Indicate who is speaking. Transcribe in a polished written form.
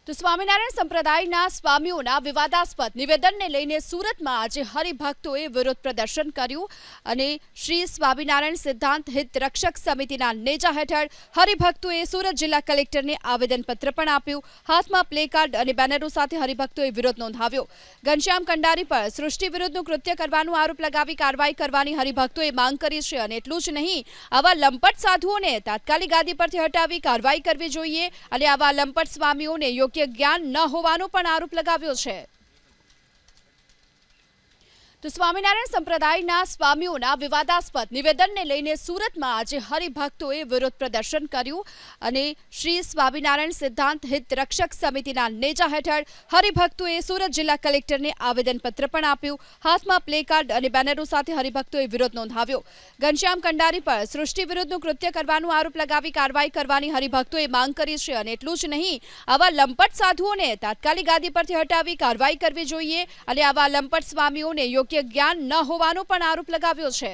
Speaker 1: તો સ્વામિનારાયણ સંપ્રદાયના સ્વામીઓના વિવાદાસ્પદ નિવેદનને લઈને સુરતમાં આજે હરિભક્તોએ વિરોધ પ્રદર્શન કર્યું અને શ્રી સ્વામિનારાયણ સિદ્ધાંત હિત રક્ષક સમિતિના નેજા હેઠળ હરિભક્તોએ સુરત જિલ્લા કલેક્ટરને આવેદનપત્ર પણ આપ્યું। હાથમાં પ્લેકાર્ડ અને બેનરો સાથે હરિભક્તોએ વિરોધ નોંધાવ્યો। ઘનશ્યામ કંડારી પર સૃષ્ટિ વિરુદ્ધનું કૃત્ય કરવાનો આરોપ લગાવી કાર્યવાહી કરવાની હરિભક્તોએ માંગ કરી છે અને એટલું જ નહીં, આવા લંપટ સાધુઓને તાત્કાલિક ગાદી પરથી હટાવી કાર્યવાહી કરવી જોઈએ અને આવા લંપટ સ્વામીઓને યોગ્ય જ્ઞાન ન હોવાનો પણ આરોપ લગાવ્યો છે। તો સ્વામિનારાયણ સંપ્રદાયના સ્વામીઓના વિવાદાસ્પદ નિવેદનને લઈને સુરતમાં આજે હરિભક્તોએ વિરોધ પ્રદર્શન કર્યું અને શ્રી સ્વામિનારાયણ સિદ્ધાંત હિત રક્ષક સમિતિના નેજા હેઠળ હરિભક્તોએ સુરત જિલ્લા કલેક્ટરને આવેદનપત્ર પણ આપ્યું। હાથમાં પ્લેકાર્ડ અને બેનરો સાથે હરિભક્તોએ વિરોધ નોંધાવ્યો। ઘનશ્યામ કંડારી પર સૃષ્ટિ વિરુદ્ધનું કૃત્ય કરવાનો આરોપ લગાવી કાર્યવાહી કરવાની હરિભક્તોએ માંગ કરી છે અને એટલું જ નહીં, આવા લંપટ સાધુઓને તાત્કાલિક ગાદી પરથી હટાવી કાર્યવાહી કરવી જોઈએ અને આવા લંપટ સ્વામીઓને યોગ્ય જ્ઞાન ન હોવાનો પણ આરોપ લગાવ્યો છે।